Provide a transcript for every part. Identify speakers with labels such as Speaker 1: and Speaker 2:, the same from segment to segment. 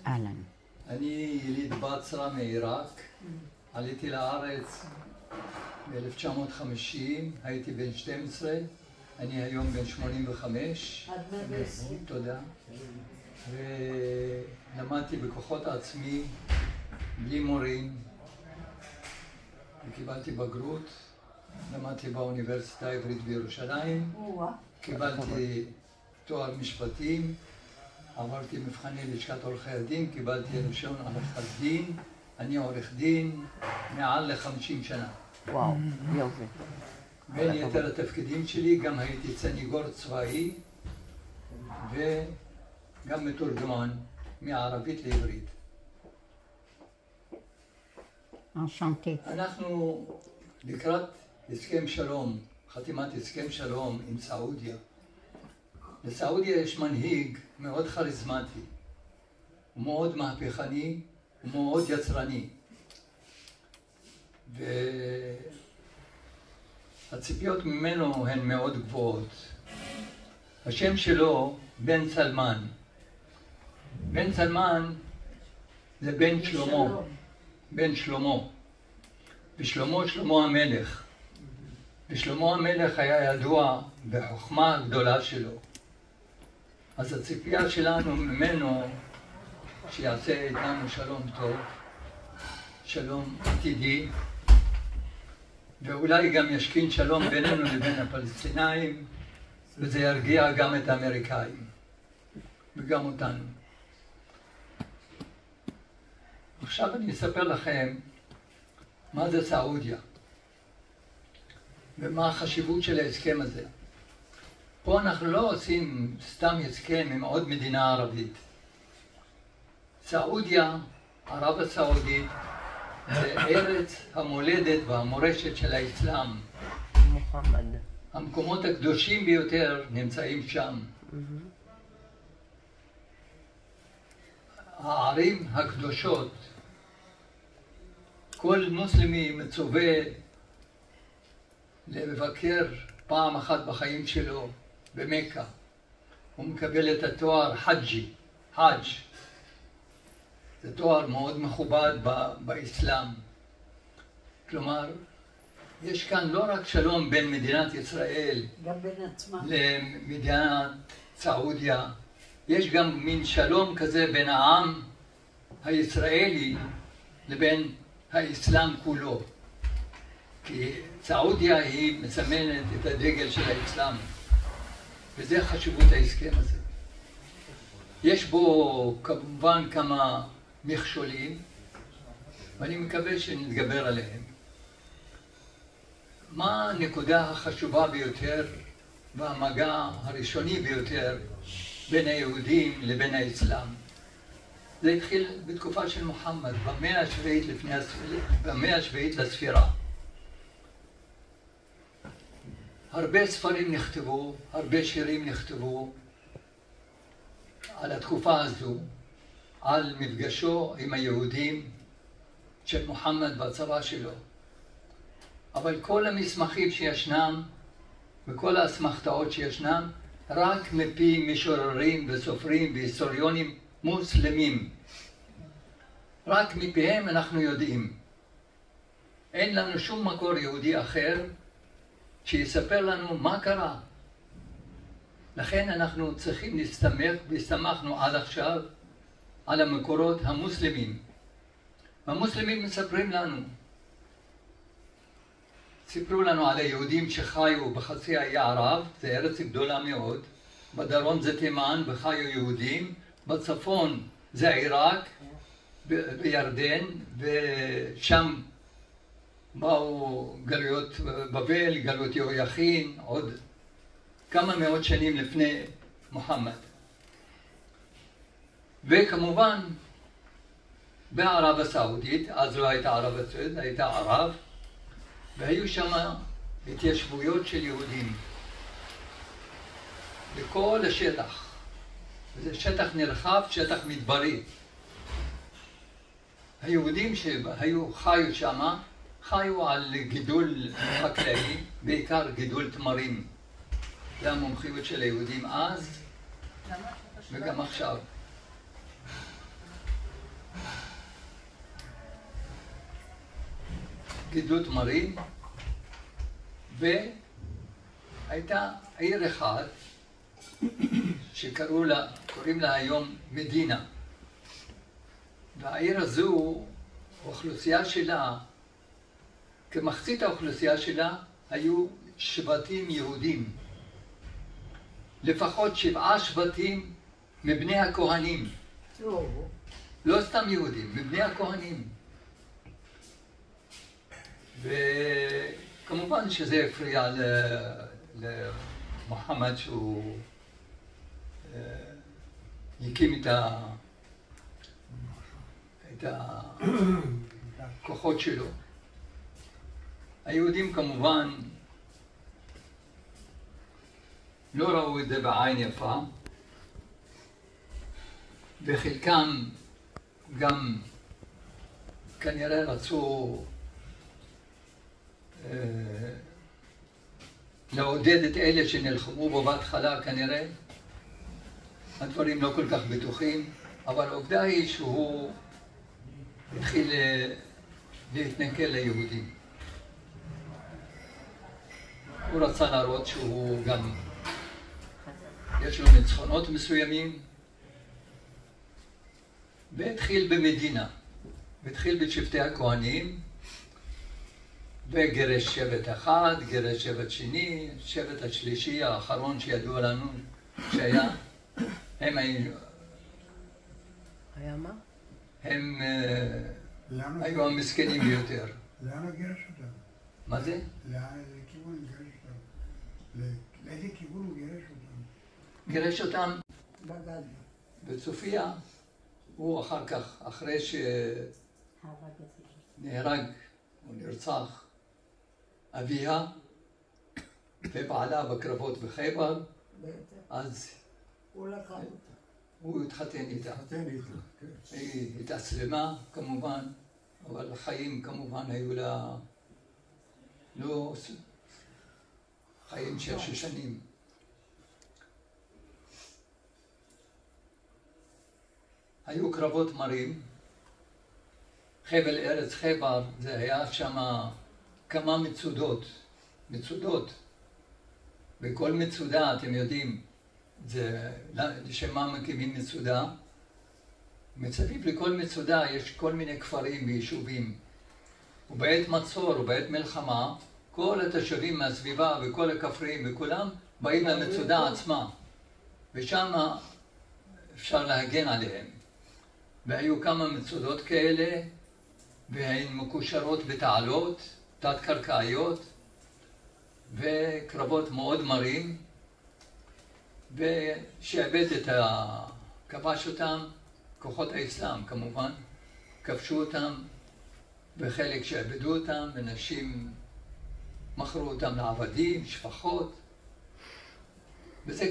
Speaker 1: אהלן.
Speaker 2: אני יליד בצרה מעיראק, עליתי לארץ ב-1950, הייתי בן 12, אני היום בן 85.
Speaker 3: עד 120.
Speaker 2: תודה. ולמדתי בכוחות עצמי, בלי מורים, וקיבלתי בגרות, למדתי באוניברסיטה העברית בירושלים, קיבלתי תואר משפטים, עברתי מבחני לשכת עורכי הדין, קיבלתי רישיון עריכת דין, אני עורך דין מעל ל-50 שנה.
Speaker 1: וואו, יופי.
Speaker 2: בין יתר התפקידים שלי גם הייתי סניגור צבאי וגם מתורגמן מערבית לעברית.
Speaker 1: אנשנטי.
Speaker 2: אנחנו לקראת הסכם שלום, חתימת הסכם שלום עם סעודיה. לסעודיה יש מנהיג מאוד כריזמטי, הוא מאוד מהפכני, הוא מאוד יצרני. והציפיות ממנו הן מאוד גבוהות. השם שלו בן סלמן. בן סלמן זה בן שלמה. בן שלמה. ושלמה שלמה המלך. ושלמה המלך היה ידוע בחוכמה הגדולה שלו. אז הציפייה שלנו ממנו שיעשה איתנו שלום טוב, שלום עתידי, ואולי גם ישכין שלום בינינו לבין הפלסטינאים, וזה ירגיע גם את האמריקאים וגם אותנו. עכשיו אני אספר לכם מה זה סעודיה ומה החשיבות של ההסכם הזה. פה אנחנו לא עושים סתם הסכם עם עוד מדינה ערבית. סעודיה, ערב הסעודית, זה ארץ המולדת והמורשת של האסלאם.
Speaker 1: מוחמד.
Speaker 2: המקומות הקדושים ביותר נמצאים שם. הערים הקדושות, כל מוסלמי מצווה לבקר פעם אחת בחיים שלו במכה. הוא מקבל את התואר חג'י, חאג'. זה תואר מאוד מכובד באסלאם. כלומר, יש כאן לא רק שלום בין מדינת ישראל
Speaker 3: גם בין עצמם.
Speaker 2: למדינת סעודיה, יש גם מין שלום כזה בין העם הישראלי לבין האסלאם כולו. כי סעודיה היא מסמנת את הדגל של האסלאם, וזה חשיבות ההסכם הזה. יש בו כמובן כמה מכשולים, ואני מקווה שנתגבר עליהם. מה הנקודה החשובה ביותר והמגע הראשוני ביותר בין היהודים לבין האסלאם? זה התחיל בתקופה של מוחמד, במאה השביעית לספירה. הרבה ספרים נכתבו, הרבה שירים נכתבו על התקופה הזו, על מפגשו עם היהודים של מוחמד והצבא שלו. אבל כל המסמכים שישנם וכל האסמכתאות שישנם רק מפי משוררים וסופרים והיסטוריונים מוסלמים. רק מפיהם אנחנו יודעים. אין לנו שום מקור יהודי אחר שיספר לנו מה קרה. לכן אנחנו צריכים להסתמך, והסתמכנו עד עכשיו, על המקורות המוסלמים. המוסלמים מספרים לנו. סיפרו לנו על היהודים שחיו בחצי האי ערב, זה ארץ גדולה מאוד. בדרום זה תימן וחיו יהודים, בצפון זה עיראק וירדן, ושם באו גלויות בבל, גלויות יהויכין, עוד כמה מאות שנים לפני מוחמד. וכמובן בערב הסעודית, אז לא הייתה ערב הסעודית, הייתה ערב, והיו שם התיישבויות של יהודים בכל השטח. וזה שטח נרחב, שטח מדברי. היהודים חיו שם, חיו על גידול חקלאי, בעיקר גידול תמרים. זה המומחיות של היהודים אז וגם עכשיו. גידלו תמרים, והייתה עיר אחת שקוראים לה היום מדינה. והעיר הזו, האוכלוסייה שלה, כמחצית האוכלוסייה שלה, היו שבטים יהודים. לפחות 7 שבטים מבני הכהנים. לא סתם יהודים, מבני הכהנים. וכמובן שזה הפריע למוחמד שהוא הקים את הכוחות שלו. היהודים כמובן לא ראו את זה בעין יפה, וחלקם גם כנראה רצו לעודד את אלה שנלחמו בו בהתחלה, כנראה. הדברים לא כל כך בטוחים, אבל העובדה היא שהוא התחיל להתנכל ליהודים. הוא רצה להראות שהוא גם, יש לו ניצחונות מסוימים, והתחיל במדינה, והתחיל בשבטי הכהנים, וגירש שבט אחד, גירש שבט שני, שבט השלישי, האחרון שידוע לנו שהיה, הם
Speaker 1: היה מה?
Speaker 2: הם היו המסכנים ביותר.
Speaker 3: לאן הוא גירש אותם?
Speaker 2: מה זה?
Speaker 3: לאיזה כיוון הוא גירש אותם? לאיזה כיוון הוא גירש אותם?
Speaker 2: גירש אותם
Speaker 3: בגד.
Speaker 2: בצופיה. הוא אחר כך, אחרי שנהרג או נרצח אביה ובעלה בקרבות בחייבר, אז הוא התחתן איתה. היא התאסלמה כמובן, אבל החיים כמובן היו לה לא חיים של 6 שנים. היו קרבות מרים, חבל ארץ חייבר, זה היה שם כמה מצודות. בכל מצודה, אתם יודעים, זה לשם מה מקימים מצודה. מסביב לכל מצודה יש כל מיני כפרים ויישובים. ובעת מצור ובעת מלחמה, כל התושבים מהסביבה וכל הכפרים וכולם באים למצודה עצמה. ושם אפשר להגן עליהם. והיו כמה מצודות כאלה, והן מקושרות בתעלות, תת-קרקעיות, וקרבות מאוד מרים, ושעבד כבש אותם, כוחות האסלאם כמובן, כבשו אותם, וחלק שעבדו אותם, ונשים מכרו אותם לעבדים, שפחות,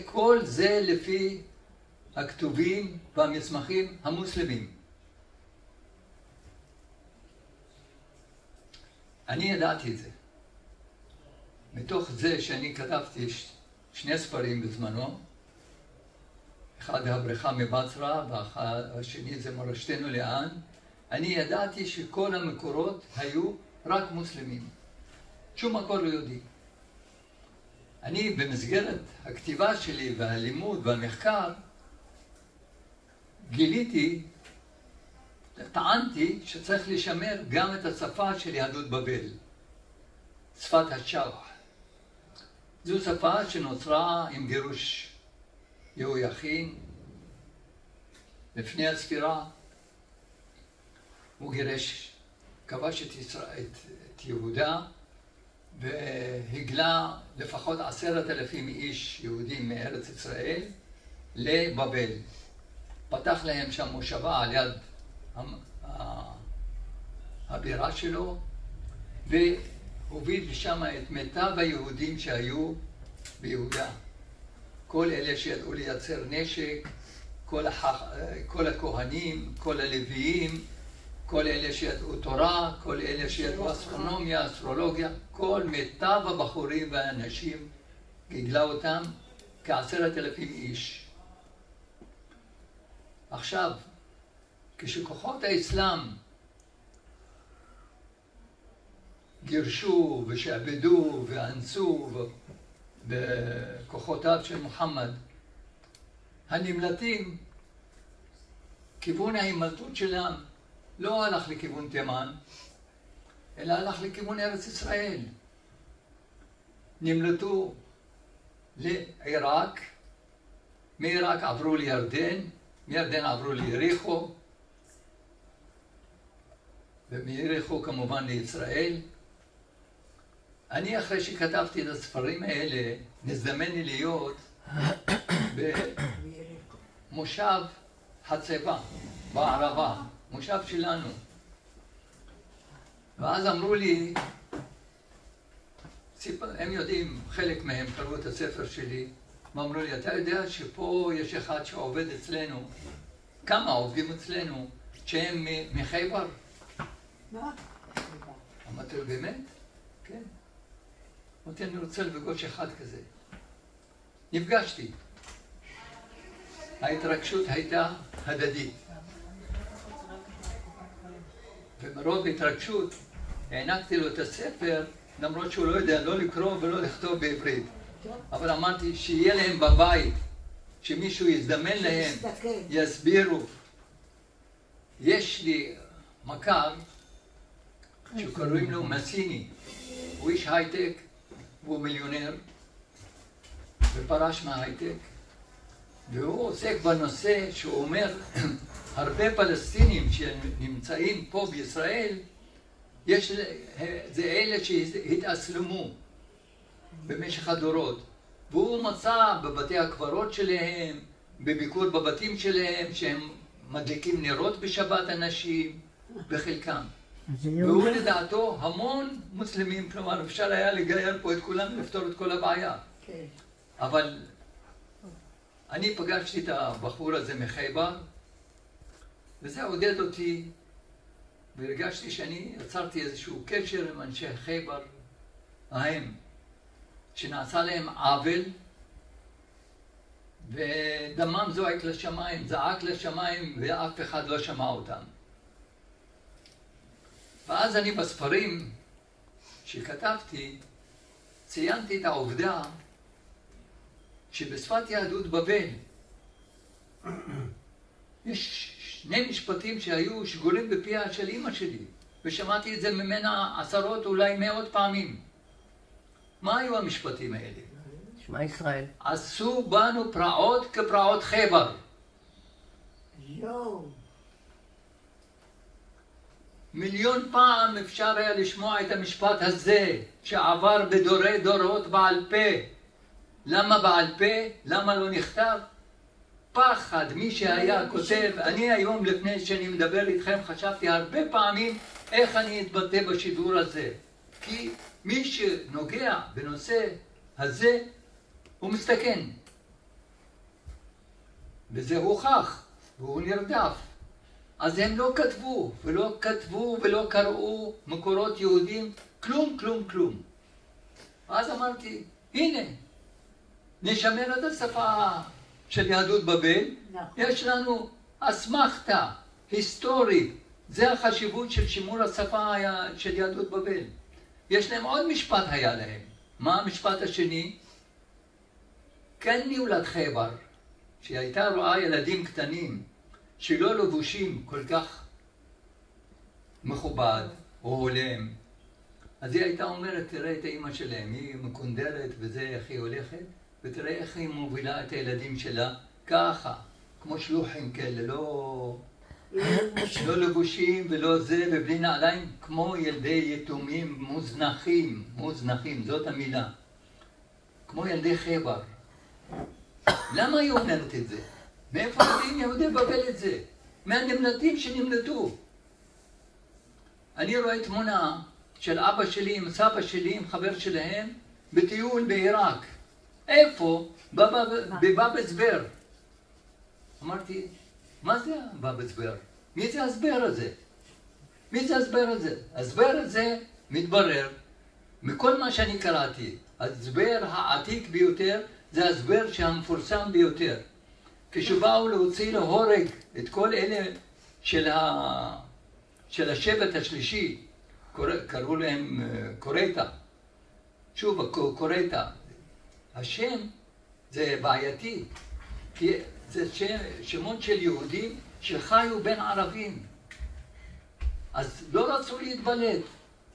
Speaker 2: כל זה לפי הכתובים והמסמכים המוסלמים. אני ידעתי את זה. מתוך זה שאני כתבתי 2 ספרים בזמנו, אחד הבריכה מבצרה והשני זה מורשתנו לאן, אני ידעתי שכל המקורות היו רק מוסלמים. שום מקור לא יהודי. אני במסגרת הכתיבה שלי והלימוד והמחקר, טענתי שצריך לשמר גם את השפה של יהדות בבל, שפת השבח. זו שפה שנוצרה עם גירוש יהויכין לפני הספירה. הוא גירש, כבש את יהודה והגלה לפחות 10,000 איש יהודים מארץ ישראל לבבל. פתח להם שם מושבה על יד הבירה שלו, והוביל לשם את מיטב היהודים שהיו ביהודה. כל אלה שידעו לייצר נשק, כל הכהנים, כל הלוויים, כל אלה שידעו תורה, כל אלה שידעו אסטרונומיה, אסטרולוגיה, כל מיטב הבחורים והאנשים, גידלה אותם כ10,000 איש. עכשיו, כשכוחות האסלאם גירשו ושעבדו ואנסו בכוחותיו של מוחמד, הנמלטים, כיוון ההימלטות שלהם לא הלך לכיוון תימן, אלא הלך לכיוון ארץ ישראל. נמלטו לעיראק, מעיראק עברו לירדן, מירדן עברו ליריחו, ומיריחו כמובן לישראל. אני אחרי שכתבתי את הספרים האלה, נזדמן לי להיות במושב חצבה, בערבה, מושב שלנו. ואז אמרו לי, הם יודעים, חלק מהם קראו את הספר שלי, ואמרו לי, אתה יודע שפה יש אחד שעובד אצלנו, כמה עובדים אצלנו, שהם מחייבר?
Speaker 4: מה?
Speaker 2: אמרתי לו, באמת? כן. אמרתי, אני רוצה לפגוש אחד כזה. נפגשתי. ההתרגשות הייתה הדדית. ומרוב התרגשות הענקתי לו את הספר, למרות שהוא לא יודע לא לקרוא ולא לכתוב בעברית. אבל אמרתי שיהיה להם בבית, שמישהו יזדמן להם, יסבירו. יש לי מכר שקוראים לו מסיני, הוא איש הייטק, הוא מיליונר, ופרש מההייטק, והוא עוסק בנושא שהוא אומר, הרבה פלסטינים שנמצאים פה בישראל, זה אלה שהתאסלמו במשך הדורות, והוא מצא בבתי הקברות שלהם, בביקור בבתים שלהם, שהם מדליקים נרות בשבת אנשים, בחלקם. והוא לדעתו המון מוסלמים, כלומר אפשר היה לגייר פה את כולם ולפתור את כל הבעיה. אבל אני פגשתי את הבחור הזה מחייבר, וזה עודד אותי, והרגשתי שאני יצרתי איזשהו קשר עם אנשי חייבר ההם, שנעשה להם עוול, ודמם זועק לשמיים, זעק לשמיים, ואף אחד לא שמע אותם. ואז אני בספרים שכתבתי, ציינתי את העובדה שבשפת יהדות בבל יש שני משפטים שהיו שגורים בפיה של אמא שלי, ושמעתי את זה ממנה עשרות, אולי מאות פעמים. מה היו המשפטים האלה?
Speaker 1: שמע ישראל.
Speaker 2: עשו בנו פרעות כפרעות חייבר.
Speaker 4: יואו.
Speaker 2: מיליון פעם אפשר היה לשמוע את המשפט הזה, שעבר בדורי דורות בעל פה. למה בעל פה? למה לא נכתב? פחד. מי שהיה כותב, אני היום לפני שאני מדבר איתכם חשבתי הרבה פעמים איך אני אתבטא בשידור הזה. כי מי שנוגע בנושא הזה הוא מסתכן. וזה הוכח, והוא נרדף. אז הם לא כתבו ולא קראו מקורות יהודים, כלום, כלום, כלום. אז אמרתי, הנה, נשמר את השפה של יהדות בבל, יש לנו אסמכתה היסטורית, זה החשיבות של שימור השפה של יהדות בבל. יש להם עוד משפט היה להם. מה המשפט השני? כן ניהולת חייבר, שהיא הייתה רואה ילדים קטנים, שלא לבושים כל כך מכובד או הולם, אז היא הייתה אומרת, תראה את האמא שלהם, היא מקונדרת וזה איך היא הולכת, ותראה איך היא מובילה את הילדים שלה ככה, כמו שלוחים כאלה, לא לבושים ולא זה, ובלי נעליים, כמו ילדי יתומים מוזנחים, זאת המילה, כמו ילדי חייבר. למה היא אומרת את זה? מאיפה יודעים יהודי בבל את זה? מהנמלטים שנמלטו. אני רואה תמונה של אבא שלי עם סבא שלי, עם חבר שלהם, בטיול בעיראק. איפה? בבאב-אל-זביר. אמרתי, מה זה בבאב-אל-זביר? מי זה הסבר הזה? מי זה הסבר הזה? הסבר הזה מתברר, מכל מה שאני קראתי, הסבר העתיק ביותר, זה הסבר שהמפורסם ביותר. כשבאו להוציא להורג את כל אלה של השבט השלישי, קראו להם קורטה. שוב, קורטה. השם זה בעייתי, כי זה שמות של יהודים שחיו בין ערבים. אז לא רצו להתבלט.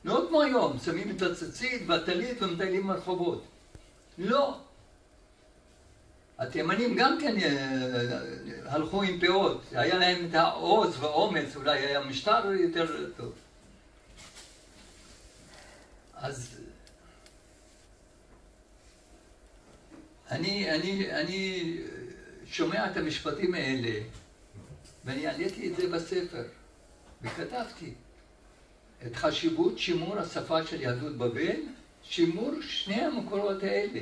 Speaker 2: לא כמו היום, שמים את הציצית והטלית ומטיילים ברחובות. לא. התימנים גם כן הלכו עם פאות. היה להם את העוז והאומץ, אולי היה משטר יותר טוב. אז אני שומע את המשפטים האלה, ואני העליתי את זה בספר, וכתבתי את חשיבות שימור השפה של יהדות בבל, שימור שני המקורות האלה.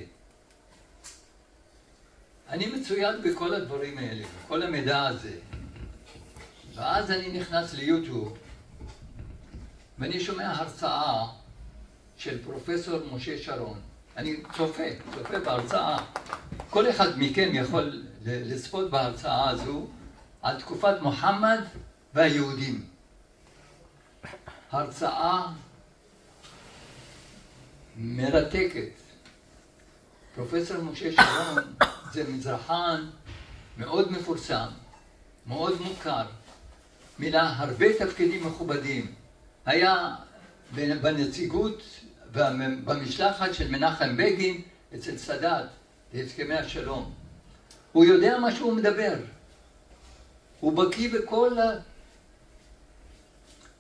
Speaker 2: אני מצויד בכל הדברים האלה, בכל המידע הזה. ואז אני נכנס ליוטיוב, ואני שומע הרצאה של פרופסור משה שרון. אני צופה בהרצאה. כל אחד מכם יכול לצפות בהרצאה הזו על תקופת מוחמד והיהודים. הרצאה מרתקת. פרופסור משה שרון זה מזרחן מאוד מפורסם, מאוד מוכר, מילא הרבה תפקידים מכובדים. היה בנציגות במשלחת של מנחם בגין אצל סאדאת להסכמי השלום. הוא יודע מה שהוא מדבר. הוא בקיא בכל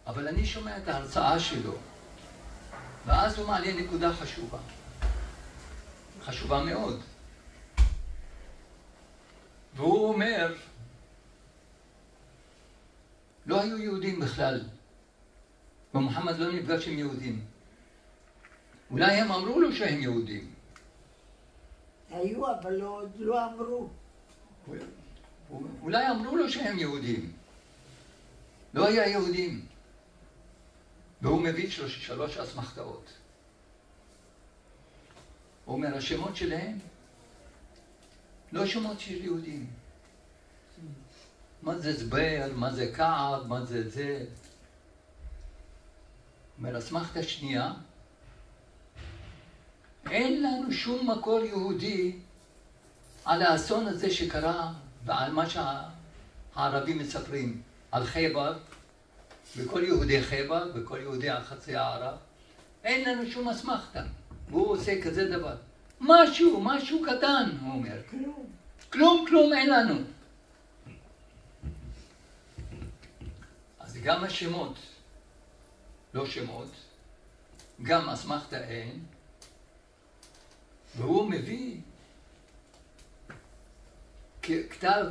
Speaker 2: אבל אני שומע את ההרצאה שלו, ואז הוא מעלה נקודה חשובה. חשובה מאוד. והוא אומר, לא היו יהודים בכלל. ומוחמד לא נפגש עם יהודים. אולי הם אמרו לו שהם יהודים.
Speaker 4: היו, אבל לא אמרו.
Speaker 2: אולי אמרו לו שהם יהודים. לא היה יהודים. והוא מביא 3 אסמכתאות. הוא אומר, השמות שלהם לא שמות של יהודים. מה זה זבר, מה זה כעב, מה זה זה. הוא אומר, אסמכתה שנייה, אין לנו שום מקור יהודי על האסון הזה שקרה ועל מה שהערבים מספרים, על חייבר, וכל יהודי חייבר, וכל יהודי חצי הערב. אין לנו שום אסמכתה. והוא עושה כזה דבר. משהו קטן, הוא אומר. כלום אין לנו. אז גם השמות, לא שמות, גם אסמכתה אין, והוא מביא ככתב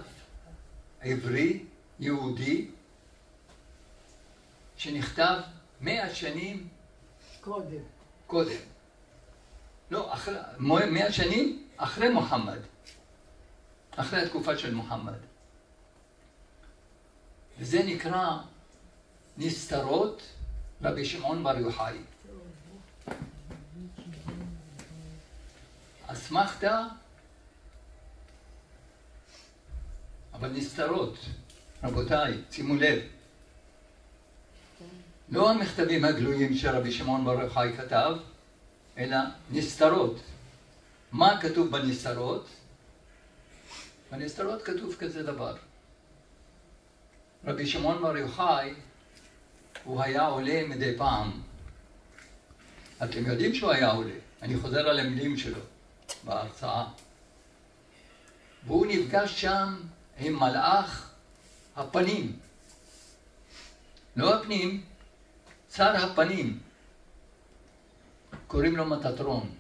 Speaker 2: עברי, יהודי, שנכתב 100 שנים קודם. לא, 100 שנים אחרי מוחמד. אחרי התקופה של מוחמד. וזה נקרא נסתרות רבי שמעון בר יוחאי. אסמכתה, אבל נסתרות. רבותיי, שימו לב. לא המכתבים הגלויים שרבי שמעון בר יוחאי כתב, אלא נסתרות. מה כתוב בנסתרות? בנסתרות כתוב כזה דבר. רבי שמעון בר יוחאי, הוא היה עולה מדי פעם. אתם יודעים שהוא היה עולה. אני חוזר על המילים שלו בהרצאה. והוא נפגש שם עם מלאך הפנים. לא הפנים, צר הפנים. קוראים לו מטטרון.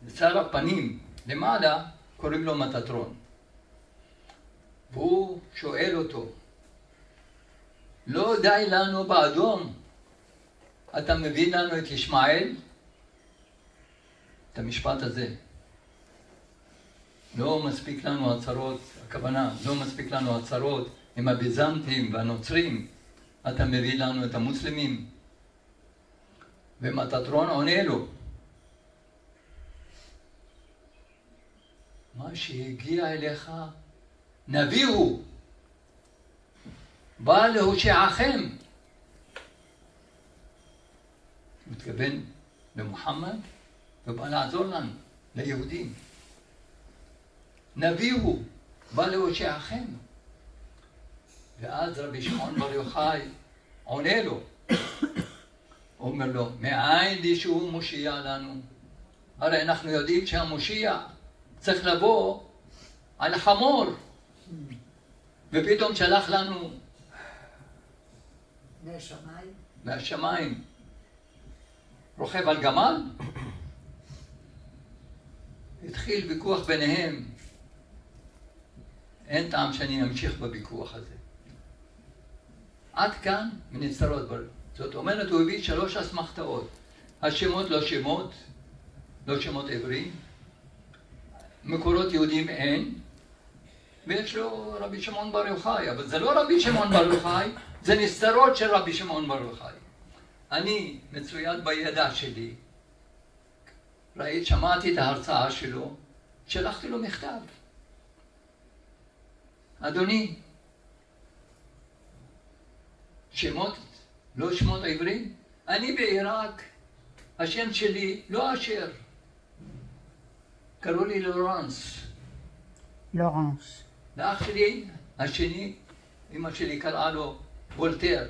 Speaker 2: צר הפנים למעלה קוראים לו מטטרון. והוא שואל אותו, לא די לנו באדום, אתה מביא לנו את ישמעאל? את המשפט הזה. לא מספיק לנו הצרות, הכוונה, לא מספיק לנו הצרות עם הביזנטים והנוצרים, אתה מביא לנו את המוסלמים. ומטטרון עונה לו, מה שהגיע אליך נביא הוא, בא להושיעכם. מתכוון למוחמד, ובא לעזור לנו, ליהודים. נביא הוא, בא להושיעכם. ואז רבי שמעון בר יוחאי עונה לו, אומר לו, מאין לי שהוא מושיע לנו? הרי אנחנו יודעים שהמושיע צריך לבוא על החמור, ופתאום שלח לנו מהשמיים. רוכב על גמל? התחיל ויכוח ביניהם. אין טעם שאני אמשיך בוויכוח הזה. עד כאן מנסתרות ברור. זאת אומרת, הוא הביא 3 אסמכתאות. השמות לא שמות עבריים. מקורות יהודים אין. ויש לו רבי שמעון בר יוחאי, אבל זה לא רבי שמעון בר יוחאי, זה נסתרות של רבי שמעון בר יוחאי. אני מצויד בידע שלי. ראית, שמעתי את ההרצאה שלו, שלחתי לו מכתב. אדוני, שמות, לא שמות עבריים? אני בעיראק, השם שלי לא אשר. קראו לי לורנס.
Speaker 1: לורנס.
Speaker 2: לאח שלי, השני, אמא שלי קראה לו וולטר.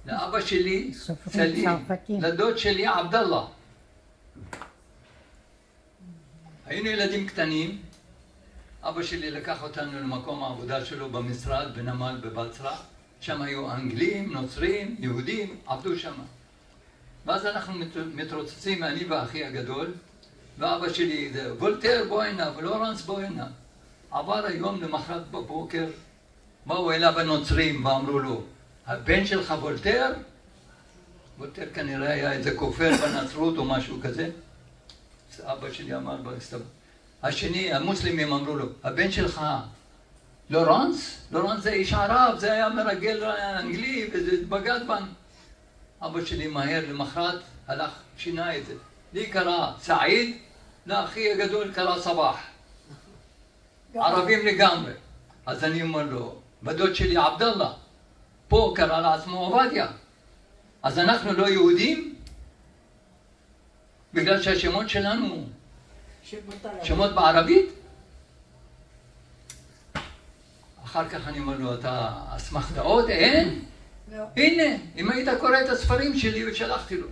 Speaker 2: לאבא שלי, סלים. לדוד שלי, עבדאללה. היינו ילדים קטנים. אבא שלי לקח אותנו למקום העבודה שלו במשרד, בנמל בבצרה. שם היו אנגלים, נוצרים, יהודים, עבדו שם. ואז אנחנו מתרוצצים, אני ואחי הגדול, ואבא שלי זה, וולטר בוא הנה, ולורנס בוא הנה. עבר היום למחרת בבוקר, באו אליו הנוצרים ואמרו לו, הבן שלך וולטר? וולטר כנראה היה איזה כופר בנצרות או משהו כזה. אבא שלי אמר בהסתבר. השני, המוסלמים אמרו לו, הבן שלך לורנס? לורנס זה איש ערב, זה היה מרגל אנגלי וזה בגד בנו. אבא שלי מהר למחרת הלך, שינה את זה. לי קרא סעיד, לאחי הגדול קרא סבח. ערבים לגמרי. אז אני אומר לו, בדוד שלי עבדאללה, פה קרא לעצמו עובדיה. אז אנחנו לא יהודים? בגלל שהשמות שלנו שמות בערבית? אחר כך אני אומר לו, אתה אסמכתאות? אין? הנה, אם היית קורא את הספרים שלי ושלחתי לו,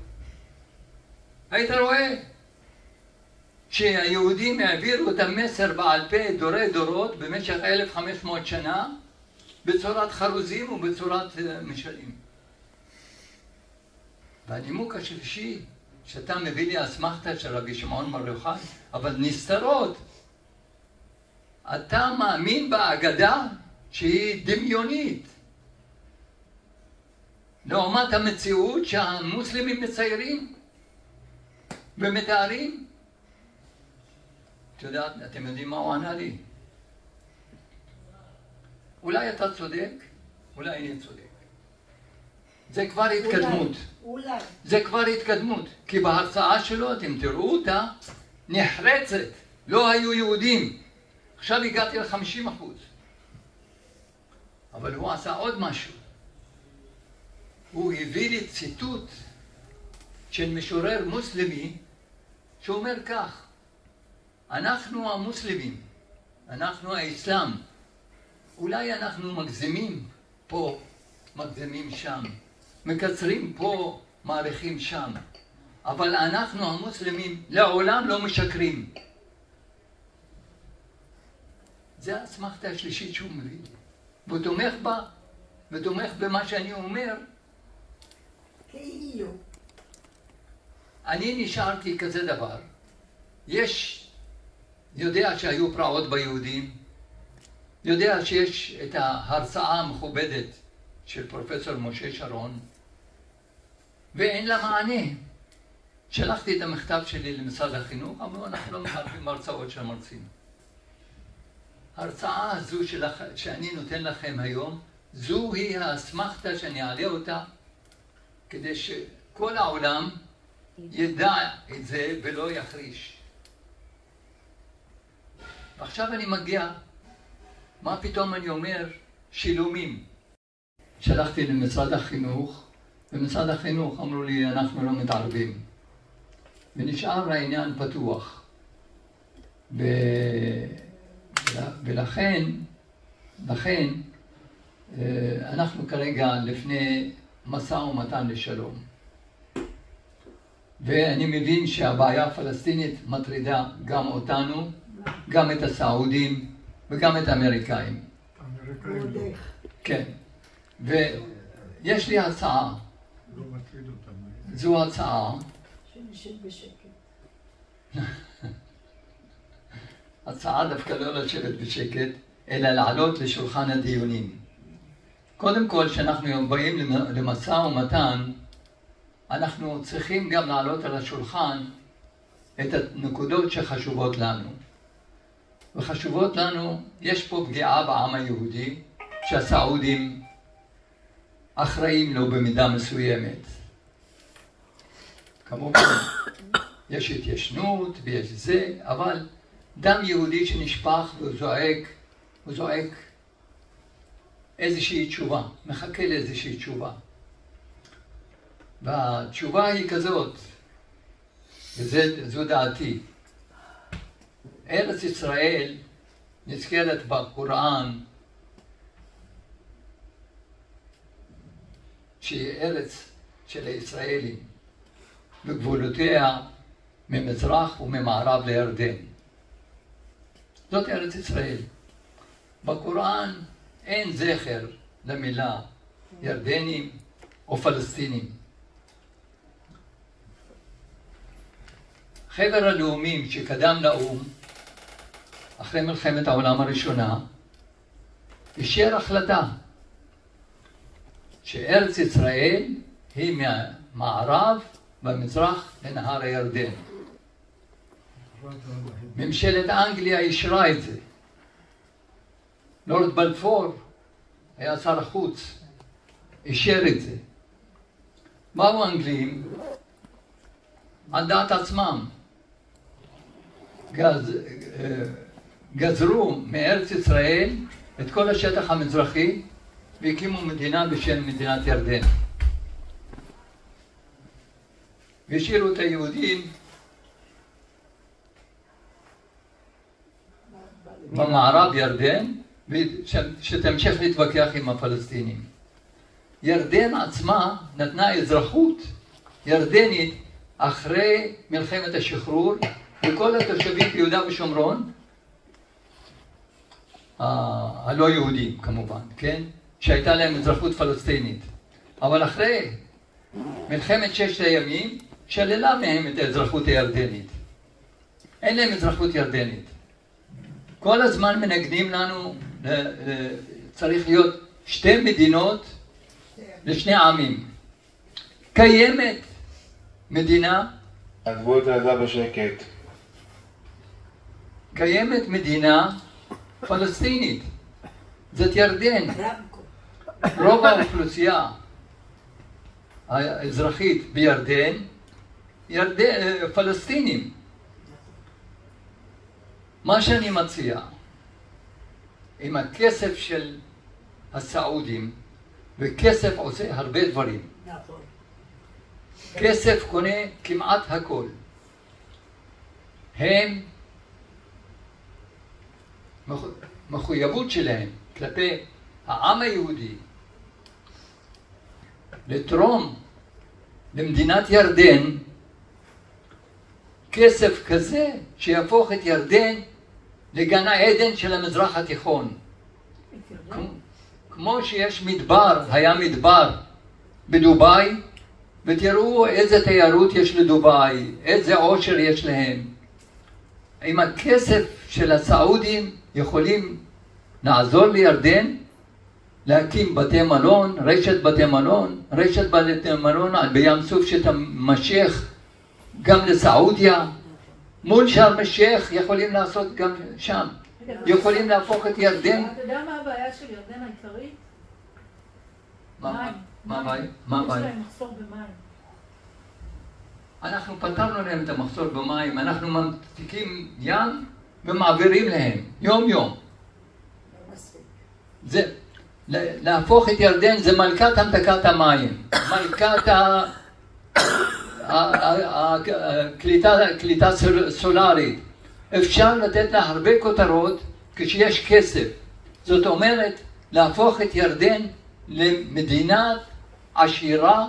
Speaker 2: היית רואה שהיהודים העבירו את המסר בעל פה דורי דורות במשך 1500 שנה בצורת חרוזים ובצורת משלים. והנימוק השלישי, שאתה מביא לי אסמכתה של רבי שמעון בר יוחאי, אבל נסתרות. אתה מאמין באגדה שהיא דמיונית. לעומת המציאות שהמוסלמים מציירים ומתארים. אתם יודעים מה הוא ענה לי? אולי אתה צודק, אולי אני צודק. זה כבר התקדמות. זה כבר התקדמות. כי בהרצאה שלו, אתם תראו אותה, נחרצת. לא היו יהודים. עכשיו הגעתי ל-50%. אבל הוא עשה עוד משהו. הוא הביא לי ציטוט של משורר מוסלמי שאומר כך, אנחנו המוסלמים, אנחנו האסלאם, אולי אנחנו מגזימים פה, מגזימים שם, מקצרים פה, מעריכים שם, אבל אנחנו המוסלמים לעולם לא משקרים. זה האסמכתה השלישית שהוא מביא. והוא תומך בה, ותומך במה שאני אומר.
Speaker 4: כאילו.
Speaker 2: אני נשארתי כזה דבר. יודע שהיו פרעות ביהודים, יודע שיש את ההרצאה המכובדת של פרופסור משה שרון, ואין לה מענה. שלחתי את המכתב שלי למשרד החינוך, אמרו אנחנו לא מחלקים הרצאות של מרצים. ההרצאה הזו שאני נותן לכם היום, זו היא האסמכתה שאני אעלה אותה, כדי שכל העולם ידע את זה ולא יחריש. ועכשיו אני מגיע, מה פתאום אני אומר? שילומים. שלחתי למשרד החינוך במשרד החינוך אמרו לי, אנחנו לא מתערבים. ונשאר העניין פתוח. ולכן, אנחנו כרגע לפני משא ומתן לשלום. ואני מבין שהבעיה הפלסטינית מטרידה גם אותנו, גם את הסעודים וגם את האמריקאים. כן. ויש לי הצעה.
Speaker 3: לא מטריד אותם.
Speaker 2: זו הצעה.
Speaker 4: שנשב בשקט.
Speaker 2: הצעה דווקא לא לשבת בשקט, אלא לעלות לשולחן הדיונים. קודם כל, כשאנחנו באים למשא ומתן, אנחנו צריכים גם לעלות על השולחן את הנקודות שחשובות לנו. וחשובות לנו, יש פה פגיעה בעם היהודי, שהסעודים אחראים לו במידה מסוימת. כמובן, יש התיישנות ויש זה, אבל דם יהודי שנשפך הוא זועק איזושהי תשובה, מחכה לאיזושהי תשובה. והתשובה היא כזאת, וזו דעתי. ארץ ישראל נזכרת בקוראן שהיא ארץ של הישראלים, בגבולותיה ממזרח וממערב לירדן. זאת ארץ ישראל. בקוראן אין זכר למילה ירדנים או פלסטינים. חבר הלאומים שקדם לאו"ם, אחרי מלחמת העולם הראשונה, אישר החלטה שארץ ישראל היא מהמערב במזרח לנהר הירדן. ממשלת אנגליה אישרה את זה. לורד בלפור היה שר החוץ, אישר את זה. באו האנגלים על דעת עצמם, גזרו מארץ ישראל את כל השטח המזרחי והקימו מדינה בשם מדינת ירדן. והשאירו את היהודים במערב ירדן, שתמשיך להתווכח עם הפלסטינים. ירדן עצמה נתנה אזרחות ירדנית אחרי מלחמת השחרור לכל התושבים ביהודה ושומרון, הלא יהודים כמובן, כן? שהייתה להם אזרחות פלסטינית. אבל אחרי מלחמת ששת הימים שללה מהם את האזרחות הירדנית. אין להם אזרחות ירדנית. כל הזמן מנגנים לנו, צריך להיות שתי מדינות לשני עמים. קיימת מדינה,
Speaker 5: עזבו את זה בשקט.
Speaker 2: קיימת מדינה פלסטינית, זאת ירדן. רוב האוכלוסייה האזרחית בירדן, פלסטינים. מה שאני מציע, עם הכסף של הסעודים, וכסף עושה הרבה דברים.
Speaker 4: נכון.
Speaker 2: כסף קונה כמעט הכל. הם, מחויבות שלהם כלפי העם היהודי לתרום למדינת ירדן כסף כזה שיהפוך את ירדן לגן העדן של המזרח התיכון. כמו שיש מדבר, היה מדבר בדובאי, ותראו איזה תיירות יש לדובאי, איזה עושר יש להם. עם הכסף של הסעודים יכולים לעזור לירדן להקים בתי מלון, רשת בתי מלון בים סוף שתמשך גם לסעודיה. מול שארם א-שייח יכולים לעשות גם שם. יכולים להפוך את ירדן.
Speaker 6: אתה יודע מה הבעיה של ירדן העיקרית?
Speaker 2: מה הבעיה?
Speaker 6: יש להם מחסור במים.
Speaker 2: אנחנו פתרנו להם את המחסור במים, אנחנו ממתיקים ים ומעבירים להם, יום יום. להפוך את ירדן זה מלכת המתקת המים, מלכת קליטה סולארית. אפשר לתת לה הרבה כותרות כשיש כסף. זאת אומרת, להפוך את ירדן למדינה עשירה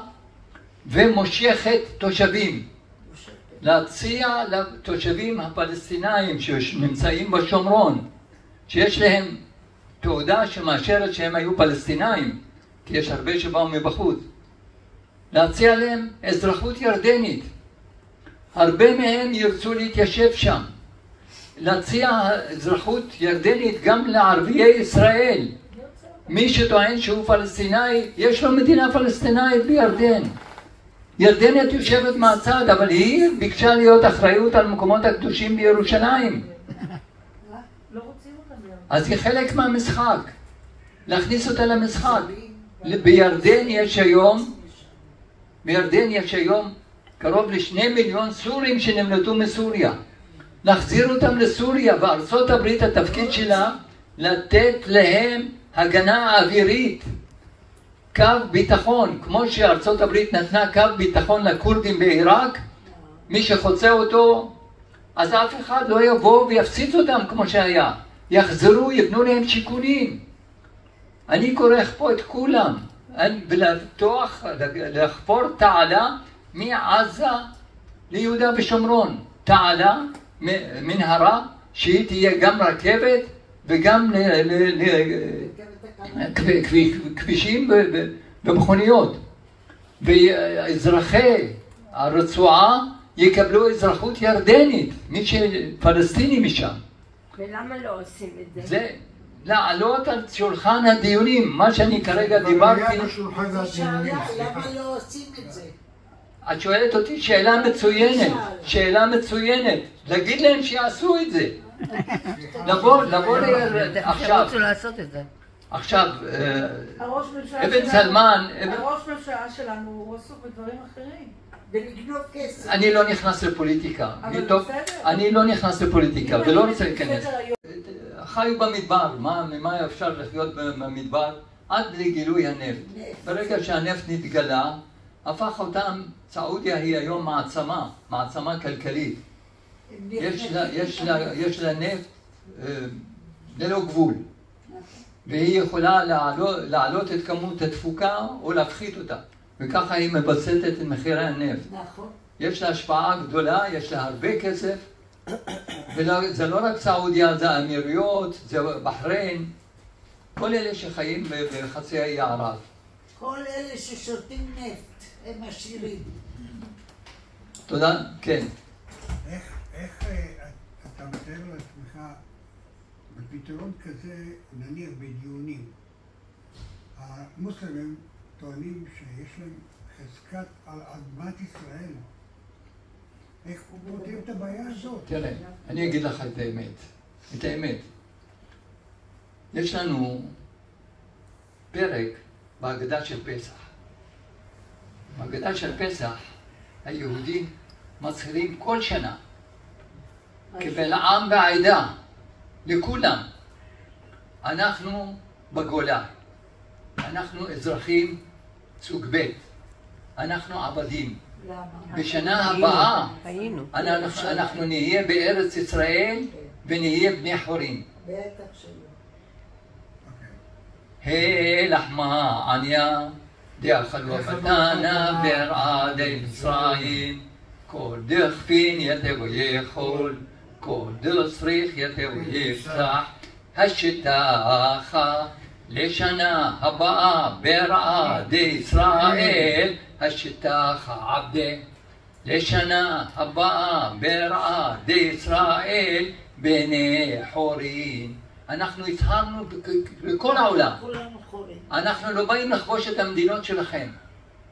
Speaker 2: ומושכת תושבים. להציע לתושבים הפלסטינאים שנמצאים בשומרון, שיש להם תעודה שמאשרת שהם היו פלסטינאים, כי יש הרבה שבאו מבחוץ, להציע להם אזרחות ירדנית. הרבה מהם ירצו להתיישב שם. להציע אזרחות ירדנית גם לערביי ישראל. מי שטוען שהוא פלסטיני, יש לו מדינה פלסטינאית בירדן. ירדנית יושבת מהצד, אבל היא ביקשה להיות אחריות על מקומות הקדושים בירושלים. אז היא חלק מהמשחק. להכניס אותה למשחק. בירדן יש היום קרוב ל2 מיליון סורים שנמלטו מסוריה. להחזיר אותם לסוריה, וארצות הברית התפקיד שלה לתת להם הגנה אווירית, קו ביטחון, כמו שארצות הברית נתנה קו ביטחון לכורדים בעיראק. מי שחוצה אותו, אז אף אחד לא יבוא ויפציץ אותם כמו שהיה. יחזרו, יבנו להם שיכונים. אני קורא פה את כולם, ולחפור תעלה מעזה ליהודה ושומרון. תעלה, מנהרה, שהיא תהיה גם רכבת וגם כבישים ומכוניות. ואזרחי הרצועה יקבלו אזרחות ירדנית, מי שפלסטיני משם.
Speaker 4: ולמה לא עושים את זה?
Speaker 2: זה לעלות על שולחן הדיונים, מה שאני כרגע דיברתי.
Speaker 4: למה לא עושים את זה?
Speaker 2: את שואלת אותי שאלה מצוינת, שאלה מצוינת. להגיד להם שיעשו את זה. לבוא עכשיו. עכשיו, אבן סלמן...
Speaker 6: הראש ממשלה שלנו הוא עסוק בדברים אחרים.
Speaker 4: ולגנוב כסף.
Speaker 2: אני לא נכנס לפוליטיקה. אני לא נכנס לפוליטיקה ולא רוצה להיכנס. חיו במדבר, ממה אפשר לחיות במדבר? עד לגילוי הנפט. ברגע שהנפט נתגלה, הפך אותם, סעודיה היא היום מעצמה כלכלית. יש לה נפט ללא גבול. והיא יכולה להעלות את כמות התפוקה או להפחית אותה. וככה היא מבססת את מחירי הנפט. יש לה השפעה גדולה, יש לה הרבה כסף. וזה לא רק סעודיה, זה האמירויות, זה בחריין. כל אלה שחיים בחצי האי ערב.
Speaker 4: כל אלה ששותים נפט, הם עשירים.
Speaker 2: תודה, כן.
Speaker 3: איך אתה מתאר לעצמך בפתרון כזה, נניח בדיונים, המוסלמים טוענים שיש להם חזקת על אדמת ישראל. איך פותרים את הבעיה הזאת?
Speaker 2: תראה, אני אגיד לך את האמת. יש לנו פרק בהגדה של פסח. בהגדה של פסח היהודים מצהירים כל שנה קבל עם ועדה לכולם. אנחנו בגולה, אנחנו אזרחים סוג ב', אנחנו עבדים. בשנה הבאה אנחנו נהיה בארץ ישראל ונהיה בני חורין. לחמה עניה דאכלו בתנה ברעדי מצרים כל דכפין יתהו יכול כל דצריך יתהו יפתח השתך לשנה הבאה ברעדי ישראל השתך עבדה לשנה הבאה ברעדי ישראל בני חורין. אנחנו הצהרנו לכל העולם. אנחנו לא באים לכבוש את המדינות שלכם.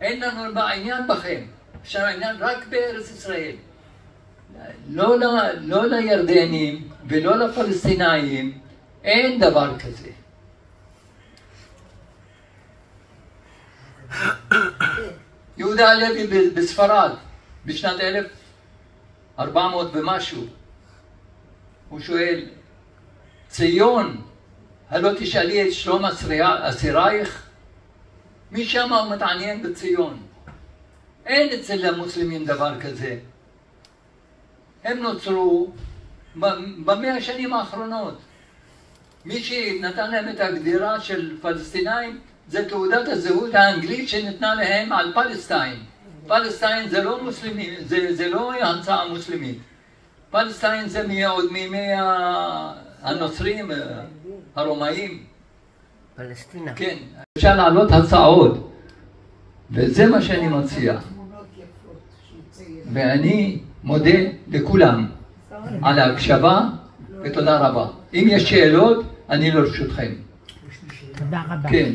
Speaker 2: אין לנו עניין בכם. יש לנו עניין רק בארץ ישראל. לא לירדנים ולא לפלסטינאים. אין דבר כזה. יהודה הלוי בספרד בשנת 1400 ומשהו. הוא שואל, ציון הלא תשאלי את שלום אסירייך, מי שם הוא מתעניין בציון? אין אצל המוסלמים דבר כזה. הם נוצרו במאה השנים האחרונות. מי שנתן להם את הגדירה של פלסטינאים זה תעודת הזהות האנגלית שניתנה להם על פלסטיין. פלסטיין זה לא מוסלמי, זה לא המצאה מוסלמית. פלסטיין זה עוד מימי הנוצרים, הרומאים.
Speaker 7: פלסטינה.
Speaker 2: כן, אפשר להעלות הצעות, וזה מה שאני מציע. ואני מודה לכולם על ההקשבה, ותודה רבה. אם יש שאלות, אני לרשותכם.
Speaker 1: תודה רבה.
Speaker 2: כן.